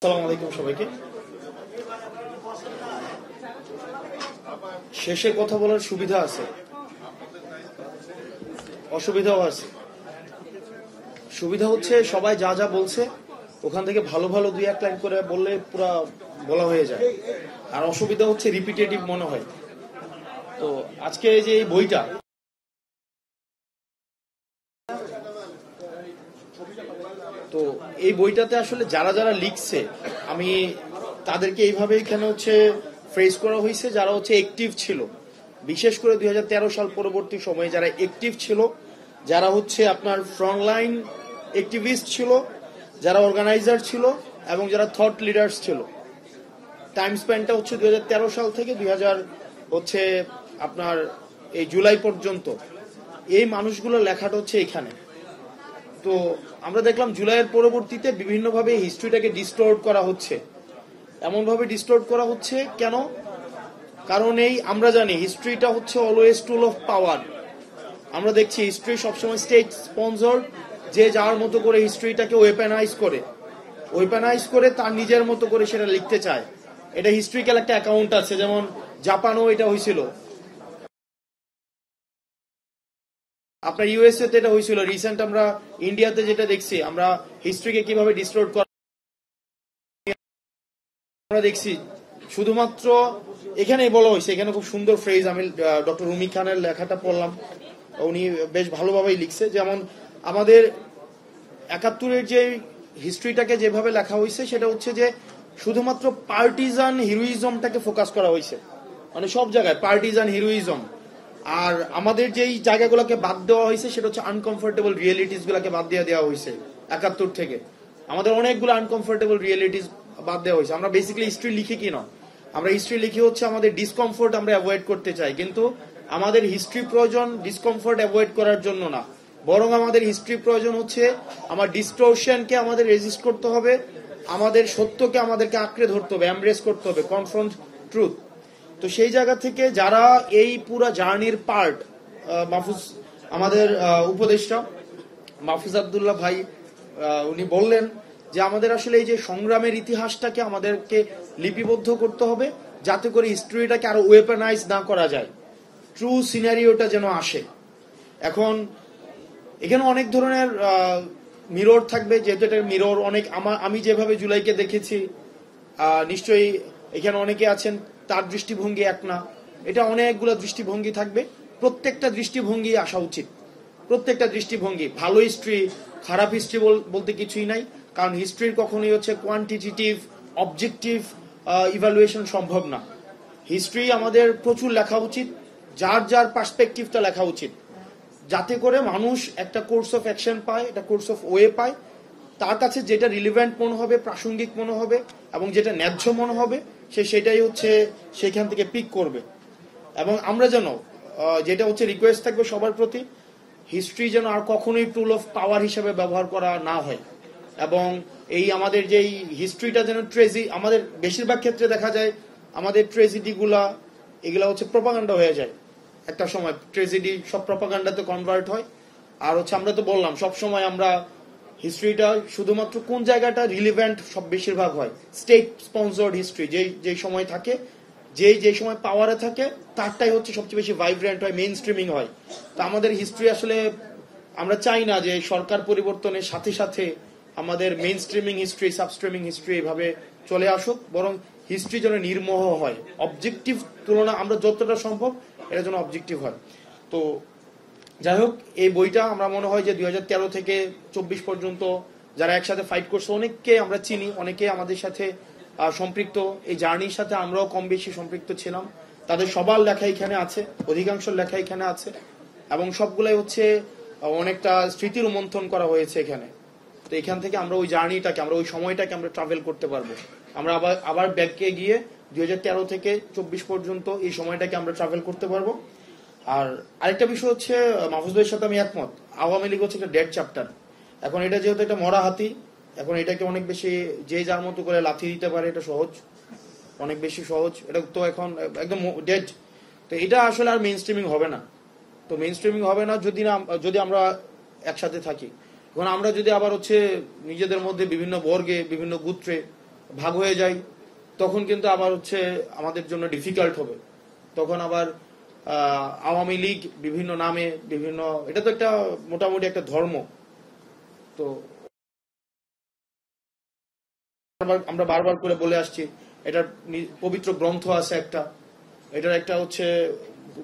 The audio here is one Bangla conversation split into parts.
আসসালামু আলাইকুম সবাইকে। শেষে কথা বলার সুবিধা আছে, অসুবিধাও আছে। সুবিধা হচ্ছে সবাই যা যা বলছে ওখান থেকে ভালো ভালো দুই এক লাইন করে বললে পুরা বলা হয়ে যায়, আর অসুবিধা হচ্ছে রিপিটেটিভ মনে হয়। তো আজকে এই যে এই বইটা, তো এই বইটাতে আসলে যারা যারা লিখছে আমি তাদেরকে এইভাবে এখানে হচ্ছে ফ্রেজ করা হয়েছে যারা হচ্ছে অ্যাক্টিভ ছিল, বিশেষ করে 2013 সাল পরবর্তী সময়ে যারা অ্যাক্টিভ ছিল, যারা হচ্ছে আপনার ফ্রন্টলাইন অ্যাক্টিভিস্ট ছিল, যারা অর্গানাইজার ছিল এবং যারা থট লিডার্স ছিল। টাইম স্প্যানটা হচ্ছে 2013 সাল থেকে 2000 হচ্ছে আপনার এই জুলাই পর্যন্ত। এই মানুষগুলো লেখাটা হচ্ছে এখানে। তো আমরা দেখলাম জুলাইয়ের পরবর্তীতে বিভিন্নভাবে হিস্ট্রিটাকে ডিস্টোর্ট করা হচ্ছে। এমনভাবে ডিস্টোর্ট করা হচ্ছে কেন? কারণ এই আমরা জানি হিস্ট্রিটা হচ্ছে অলওয়েজ টুল অফ পাওয়ার। আমরা দেখছি হিস্ট্রি সবসময় স্টেট স্পন্সর, যে যার মতো করে হিস্ট্রিটাকে ওয়েপেনাইজ করে তার নিজের মতো করে সেটা লিখতে চায়। এটা হিস্ট্রিক্যাল একটা অ্যাকাউন্ট আছে, যেমন জাপানও এটা হয়েছিল, আপনার ইউএসএ তে এটা হয়েছিল, রিসেন্ট আমরা ইন্ডিয়াতে যেটা দেখছি, আমরা হিস্ট্রিকে কিভাবে ডিস্টোর্ট করা আমরা দেখছি। শুধুমাত্র এখানেই বলা হয়েছে, এখানে খুব সুন্দর ফ্রেজ, আমি ডক্টর রুমি খানের লেখাটা পড়লাম, উনি বেশ ভালোভাবেই লিখছে। যেমন আমাদের 71-এর যে হিস্ট্রিটাকে যেভাবে লেখা হয়েছে সেটা হচ্ছে যে শুধুমাত্র পার্টিজান হিরোইজমটাকে ফোকাস করা হয়েছে, মানে সব জায়গায় পার্টিজান হিরোইজম। আর আমাদের যেই জায়গাগুলোকে বাদ দেওয়া হয়েছে সেটা হচ্ছে আনকমফোর্টেবল রিয়েলিটিস গুলাকে বাদ দিয়ে দেওয়া হয়েছে। 71 থেকে আমাদের অনেকগুলো আনকমফোর্টেবল রিয়েলিটিস বাদ দেওয়া হয়েছে। আমরা বেসিক্যালি হিস্ট্রি লিখি কি না, আমরা হিস্ট্রি লিখি হচ্ছে আমাদের ডিসকমফোর্ট আমরা অ্যাভয়েড করতে চাই, কিন্তু আমাদের হিস্ট্রি প্রয়োজন ডিসকমফোর্ট অ্যাভয়েড করার জন্য না, বরং আমাদের হিস্ট্রি প্রয়োজন হচ্ছে আমার ডিস্টোরশনকে আমাদের রেজিস্ট করতে হবে, আমাদের সত্যকে আমাদেরকে আঁকড়ে ধরতে হবে, এমব্রেস করতে হবে, কনফ্রন্ট ট্রুথ। তো সেই জায়গা থেকে যারা এই পুরো জার্নির পার্ট, মাহফুজ আমাদের উপদেষ্টা মাহফুজ আব্দুল্লাহ ভাই উনি বললেন যে আমাদের আসলে এই যে সংগ্রামের ইতিহাসটাকে আমাদেরকে লিপিবদ্ধ করতে হবে, যাতে করে হিস্ট্রিটাকে আরো ওয়েপনাইজ না করা যায়, ট্রু সিনারিওটা যেন আসে। এখন এখানে অনেক ধরনের মিরর থাকবে, যেহেতু এটা মিরর, অনেক আমি যেভাবে জুলাইকে দেখেছি, নিশ্চয়ই এখানে অনেকে আছেন তার দৃষ্টিভঙ্গি এক না, এটা অনেকগুলো দৃষ্টিভঙ্গি থাকবে। প্রত্যেকটা দৃষ্টিভঙ্গি আসা উচিত, প্রত্যেকটা দৃষ্টিভঙ্গি। ভালো হিস্ট্রি খারাপ হিস্ট্রি বলতে কিছুই নাই, কারণ হিস্ট্রির কখনোই হচ্ছে কোয়ান্টিটেটিভ অবজেক্টিভ ইভ্যালুয়েশন সম্ভব না। হিস্ট্রি আমাদের প্রচুর লেখা উচিত, যার যার পার্সপেক্টিভটা লেখা উচিত, যাতে করে মানুষ একটা কোর্স অফ অ্যাকশন পায়, একটা কোর্স অফ ওয়ে পায়, তার কাছে যেটা রিলিভেন্ট মনে হবে, প্রাসঙ্গিক মনে হবে এবং যেটা ন্যায্য মনে হবে, সেটাই হচ্ছে সেখান থেকে পিক করবে। এবং আমরা যেন যেটা হচ্ছে রিকোয়েস্ট থাকবে সবার প্রতি, হিস্ট্রি যেন আর কখনোই টুল অফ পাওয়ার হিসেবে ব্যবহার করা না হয়। এবং এই আমাদের যেই হিস্ট্রিটা যেন আমাদের বেশিরভাগ ক্ষেত্রে দেখা যায় আমাদের ট্রেজেডিগুলা এগুলা হচ্ছে প্রপাগান্ডা হয়ে যায়। একটা সময় ট্রেজেডি সব প্রপাগান্ডাতে কনভার্ট হয়। আর হচ্ছে আমরা তো বললাম সব সময় আমরা হিস্ট্রিটা শুধুমাত্র কোন জায়গাটা রিলিভেন্ট সব বেশিরভাগ হয় স্টেট স্পন্সর্ড হিস্ট্রি, যেই সময় থাকে, যেই সময় পাওয়ারে থাকে তারটাই হচ্ছে সবচেয়ে বেশি ভাইব্রেন্ট হয়, মেইন স্ট্রিমিং হয়। তো আমাদের হিস্ট্রি আসলে আমরা চাই না যে সরকার পরিবর্তনের সাথে সাথে আমাদের মেইন স্ট্রিমিং হিস্ট্রি সাবস্ট্রিমিং হিস্ট্রি এভাবে চলে আসুক, বরং হিস্ট্রি যেন নির্মোহ হয়, অবজেক্টিভ তুলনা আমরা যতটা সম্ভব এটা যেন অবজেক্টিভ হয়। তো যাই হোক, এই বইটা আমরা মনে হয় যে 2013 থেকে 24 পর্যন্ত যারা একসাথে ফাইট করছে অনেককে আমরা চিনি, অনেকে আমাদের সাথে সম্পৃক্ত, এই জার্নির সাথে আমরাও কম বেশি সম্পৃক্ত ছিলাম। তাদের সবার লেখা এখানে আছে, অধিকাংশ লেখা এখানে আছে এবং সবগুলাই হচ্ছে অনেকটা স্মৃতি রোমন্থন করা হয়েছে এখানে। তো এখান থেকে আমরা ওই জার্নিটাকে, আমরা ওই সময়টাকে আমরা ট্রাভেল করতে পারবো। আমরা আবার ব্যাকে গিয়ে 2013 থেকে 24 পর্যন্ত এই সময়টাকে আমরা ট্রাভেল করতে পারবো। আর আরেকটা বিষয় হচ্ছে, মাহফুজ ভাইয়ের সাথে আমি একমত, আওয়ামী লীগ হচ্ছে একটা ডেড চ্যাপ্টার। এখন এটা যেহেতু এটা মরা হাতি, এখন এটাকে অনেক বেশি যে যার মতো করে লাথি দিতে পারে, এটা সহজ, অনেক বেশি সহজ। এটা তো এখন একদম ডেড। তো এটা আসলে আর মেইন স্ট্রিমিং হবে না। তো মেইন স্ট্রিমিং হবে না যদি আমরা একসাথে থাকি। এখন আমরা যদি আবার হচ্ছে নিজেদের মধ্যে বিভিন্ন বর্গে বিভিন্ন গোত্রে ভাগ হয়ে যাই, তখন কিন্তু আবার হচ্ছে আমাদের জন্য ডিফিকাল্ট হবে। তখন আবার আওয়ামী লীগ বিভিন্ন নামে বিভিন্ন, এটা তো একটা মোটামুটি একটা ধর্ম। তো আমরা বারবার করে বলে আসছি, এটার পবিত্র গ্রন্থ আছে একটা, এটার একটা হচ্ছে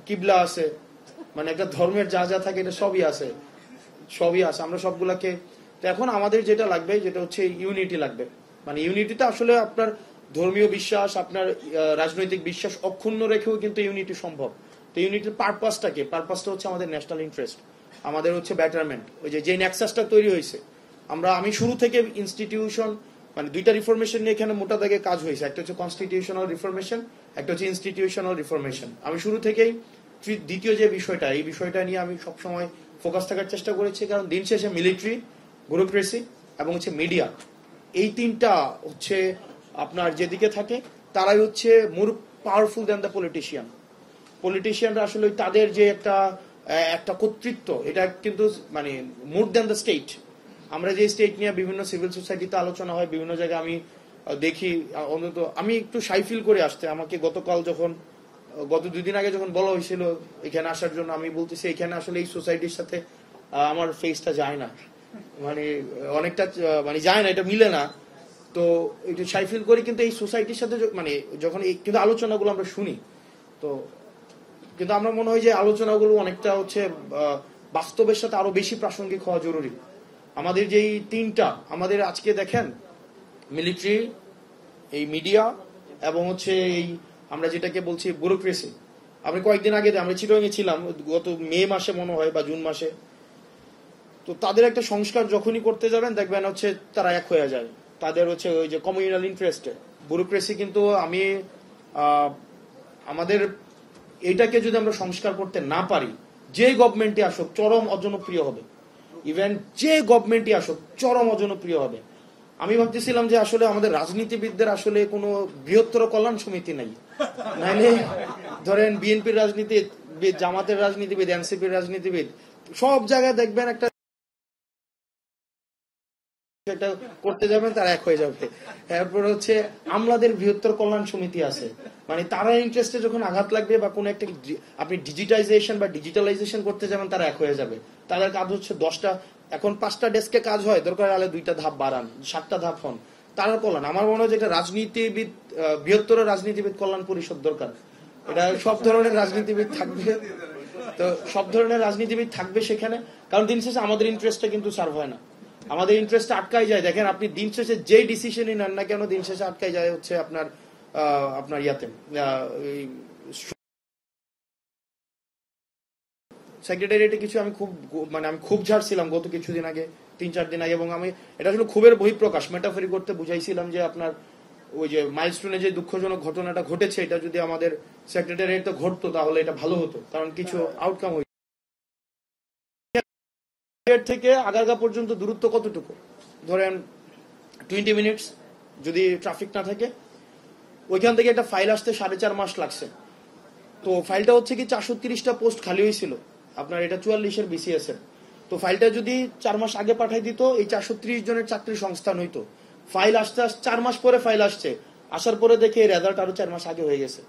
কিবলা আছে, মানে একটা ধর্মের যা যা থাকে এটা সবই আছে, আমরা সবগুলাকে। তো এখন আমাদের যেটা লাগবে যেটা হচ্ছে ইউনিটি লাগবে। মানে ইউনিটিতে আসলে আপনার ধর্মীয় বিশ্বাস, আপনার রাজনৈতিক বিশ্বাস অক্ষুণ্ণ রেখেও কিন্তু ইউনিটি সম্ভব। তো ইউনিটির পারপাসটা কি? পারপাসটা হচ্ছে আমাদের ন্যাশনাল ইন্টারেস্ট, আমাদের হচ্ছে বেটারমেন্ট। ওই যে নেক্সাসটা তৈরি হয়েছে, আমি শুরু থেকে ইনস্টিটিউশন, মানে দুইটা রিফরমেশন নিয়ে এখানে মোটা দাগে কাজ হয়েছে, একটা হচ্ছে কনস্টিটিউশনাল রিফরমেশন, একটা হচ্ছে ইনস্টিটিউশনাল রিফরমেশন। আমি শুরু থেকেই দ্বিতীয় যে বিষয়টা, এই বিষয়টা নিয়ে আমি সবসময় ফোকাস থাকার চেষ্টা করেছি, কারণ দিন শেষে মিলিটারি, ব্যুরোক্রেসি এবং হচ্ছে মিডিয়া, এই তিনটা হচ্ছে আপনার যেদিকে থাকে তারাই হচ্ছে মোর পাওয়ারফুল দ্যান দ্য পলিটিশিয়ানরা আসলে তাদের যে একটা কর্তৃত্ব, এটা কিন্তু মানে মোর দ্যান দ্য স্টেট। আমরা যে স্টেট নিয়ে বিভিন্ন সিভিল সোসাইটিতে আলোচনা হয়, বিভিন্ন জায়গায় আমি দেখি, অন্তত আমি একটু শাই ফিল করে আসতে। আমাকে গত 2 দিন আগে যখন বলা হয়েছিল এখানে আসার জন্য, আমি বলতেছি এখানে আসলে এই সোসাইটির সাথে আমার ফেসটা যায় না, মানে অনেকটা মানে যায় না, এটা মিলে না। তো একটু শাই ফিল করি, কিন্তু এই সোসাইটির সাথে মানে যখন কিন্তু আলোচনাগুলো আমরা শুনি, তো কিন্তু আমরা মনে হয় যে আলোচনাগুলো অনেকটা হচ্ছে বাস্তবের সাথে আরো বেশি প্রাসঙ্গিক হওয়া জরুরি। আমাদের যেই তিনটা, আমাদের আজকে দেখেন মিলিটারি, এই মিডিয়া এবং হচ্ছে এই আমরা যেটাকে বলছি ব্যুরোক্রেসি। আমি কয়েকদিন আগে আমরা চিটাগাং এ ছিলাম, গত মে মাসে মনে হয় বা জুন মাসে। তো তাদের একটা সংস্কার যখনই করতে যাবেন দেখবেন হচ্ছে তারা এক হয়ে যায়, তাদের হচ্ছে ওই যে কমিউনাল ইন্টারেস্টে। ব্যুরোক্রেসি কিন্তু আমাদের এটাকে যদি আমরা সংস্কার করতে না পারি, যে গভর্নমেন্টই আসুক চরম অজনপ্রিয় হবে। ইভেন যে গভর্নমেন্টই আসুক চরম অজনপ্রিয় হবে। আমি ভাবতেছিলাম যে আসলে আমাদের রাজনীতিবিদদের আসলে কোনো বৃহত্তর কল্যাণ সমিতি নাই, নাইলে ধরেন বিএনপির রাজনীতিবিদ, জামাতের রাজনীতিবিদ, এনসিপির রাজনীতিবিদ, সব জায়গায় দেখবেন একটা করতে যাবেন তারা এক হয়ে যাবে। এরপর হচ্ছে আমলাদের বৃহত্তর কল্যাণ সমিতি আছে, মানে তারা ইন্টারেস্টে যখন আঘাত লাগবে বা কোনো একটা আপনি ডিজিটাইজেশন বা ডিজিটালাইজেশন করতে যাবেন তারা এক হয়ে যাবে। তাদের কাজ হচ্ছে 10টা, এখন 5টা ডেস্কে কাজ হয়, দরকার হলে 2টা ধাপ বাড়ান, 7টা ধাপ হন, তারা কল্যাণ। আমার মনে হয় যে এটা রাজনীতিবিদ, বৃহত্তর রাজনীতিবিদ কল্যাণ পরিষদ দরকার। এটা সব ধরনের রাজনীতিবিদ থাকবে, তো সব ধরনের রাজনীতিবিদ থাকবে সেখানে, কারণ দিন শেষে আমাদের ইন্টারেস্টটা কিন্তু সার্ভ হয় না, আমাদের ইন্টারেস্ট আটকাই যায়। দেখেন আপনি দিন শেষে যে ডিসিশনই নেন না কেন, দিন শেষে আটকাই যায় হচ্ছে আপনার ইয়াতে সেক্রেটারিয়েটে কিছু। আমি খুব ঝাড়ছিলাম গত কিছুদিন আগে, 3-4 দিন আগে, এবং আমি এটা আসলে খুবের বহিঃপ্রকাশ, মেটাফরি করতে বুঝাইছিলাম যে আপনার ওই যে মাইলস্টোনে যে দুঃখজনক ঘটনাটা ঘটেছে, এটা যদি আমাদের সেক্রেটারিয়েটে ঘটতো তাহলে এটা ভালো হতো, কারণ কিছু আউটকাম হয়েছে। থেকে আগারগা পর্যন্ত দূরত্ব কতটুকু? ধরেন 20 মিনিটস যদি ট্রাফিক না থাকে। ওইখান থেকে একটা ফাইল আসতে 4.5 মাস লাগছে। তো ফাইলটা হচ্ছে কি 430টা পোস্ট খালি হয়েছিল, আপনার এটা 44-এর বিসিএস এর। তো ফাইলটা যদি 4 মাস আগে পাঠাই দিত, এই 430 জনের চাকরির সংস্থান হইতো। ফাইল আসতে 4 মাস পরে ফাইল আসছে, আসার পরে দেখে রেজাল্ট আরো 4 মাস আগে হয়ে গেছে।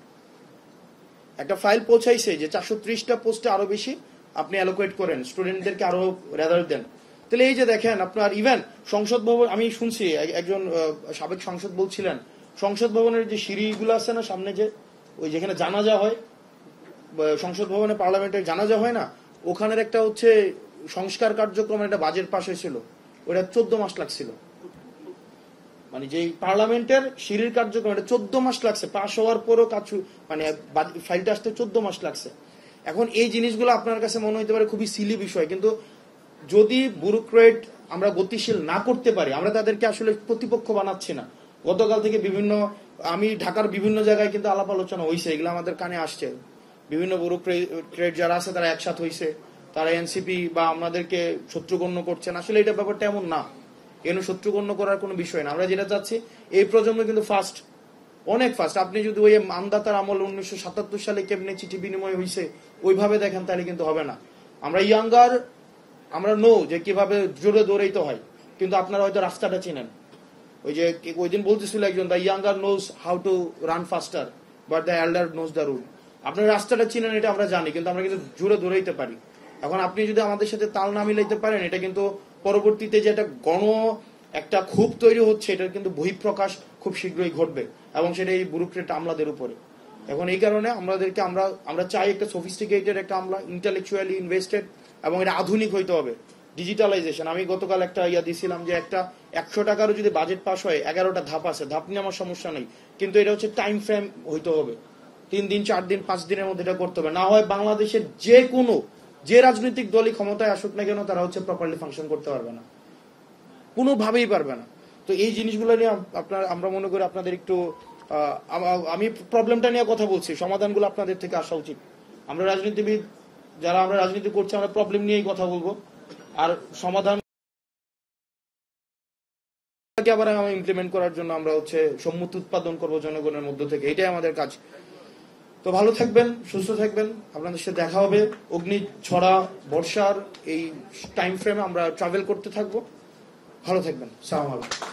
একটা ফাইল পৌঁছাইছে যে 430টা পোস্টে আরো বেশি আপনি অ্যালোকেট করেন, স্টুডেন্টদেরকে আরো রেজাল্ট দেন। তাহলে এই যে দেখেন আপনার ইভেন সংসদ ভবন, আমি শুনছি একজন সাবেক সংসদ বলছিলেন, সংসদ ভবনের যে সিঁড়িগুলো আছে না সামনে, যে ওই যেখানে জানাজা হয়, সংসদ ভবনে পার্লামেন্টের জানাজা হয় না, ওখানের একটা হচ্ছে সংস্কার কার্যক্রমের একটা বাজেট পাস হয়েছিল, ওটা 14 মাস লাগছিল। মানে যে পার্লামেন্টের সিঁড়ির কার্যক্রম, এটা 14 মাস লাগছে, পাশ হওয়ার পরও মানে ফাইলটা আসতে 14 মাস লাগছে। এখন এই জিনিসগুলো আপনার কাছে মনে হতে পারে খুবই সিলি বিষয়, কিন্তু যদি ব্যুরোক্রেট আমরা গতিশীল না করতে পারি, আমরা তাদেরকে আসলে প্রতিপক্ষ বানাচ্ছি না। গতকাল থেকে আমি ঢাকার বিভিন্ন জায়গায় কিন্তু আলাপ আলোচনা হয়েছে, এগুলো আমাদের কানে আসছে। বিভিন্ন ব্যুরোক্রেট যারা আছে তারা একসাথ হয়েছে, তারা এনসিপি বা আমাদেরকে শত্রুগণ্য করছেন। আসলে এটা ব্যাপারটা এমন না, এর শত্রুগণ্য করার কোনো বিষয় না। আমরা যেটা চাচ্ছি, এই প্রজন্ম কিন্তু ফার্স্ট, অনেক ফার্স্ট। আপনি যদি ওই মানদাতার আমল 1977 সালে কেমনে চিঠি বিনিময় হয়েছে ওইভাবে দেখেন তাহলে কিন্তু হবে না। আমরা ইয়াঙ্গার, আমরা নো যে কিভাবে জোরে দৌড়াইতে হয়, কিন্তু আপনারা হয়তো রাস্তাটা চিনেন। ওই যে ওই দিন বলতেছিল একজন, the younger knows how to run ফাস্টার but the এল্ডার knows the rule. আপনার রাস্তাটা চিনেন, এটা আমরা জানি, কিন্তু আমরা কিন্তু জুড়ে দৌড়াইতে পারি। এখন আপনি যদি আমাদের সাথে তাল না মিলাইতে পারেন, এটা কিন্তু পরবর্তীতে যে একটা ক্ষোভ তৈরি হচ্ছে, এটার কিন্তু বহিঃপ্রকাশ খুব শীঘ্রই ঘটবে, এবং সেটা এই ব্যুরোক্রেট আমলাদের উপরে। এখন এই কারণে আমরা চাই একটা সফিস্টিকেটেড একটা আমলা, ইন্টেলেকচুয়ালি ইনভেস্টেড, এবং এটা আধুনিক হইতে হবে। ডিজিটালাইজেশন, আমি গতকাল একটা দিছিলাম যে একটা 100 টাকারও যদি বাজেট পাস হয়, 11টা ধাপ আছে, ধাপ নিয়ে আমার সমস্যা নেই, কিন্তু এটা হচ্ছে টাইম ফ্রেম হইতে হবে। 3 দিন 4 দিন 5 দিনের মধ্যে এটা করতে হবে। না হয় বাংলাদেশের যে রাজনৈতিক দলই ক্ষমতায় আসুক না কেন, তারা হচ্ছে প্রপারলি ফাংশন করতে পারবে না, কোনোভাবেই পারবে না। তো এই জিনিসগুলো নিয়ে আমরা মনে করি আপনাদের একটু, আমি প্রবলেমটা নিয়ে কথা বলছি, সমাধানগুলো আপনাদের থেকে আসা উচিত। আমরা রাজনীতিবিদ যারা আমরা রাজনীতি করছি, আমরা প্রবলেম নিয়েই কথা বলবো, আর সমাধান আবার ইমপ্লিমেন্ট করার জন্য আমরা হচ্ছে সম্মতি উৎপাদন করবো জনগণের মধ্য থেকে, এটাই আমাদের কাজ। তো ভালো থাকবেন, সুস্থ থাকবেন, আপনাদের সাথে দেখা হবে। অগ্নি ছড়া বর্ষার এই টাইম ফ্রেমে আমরা ট্রাভেল করতে থাকবো। ভালো থাকবেন, সালাম আলাইকুম।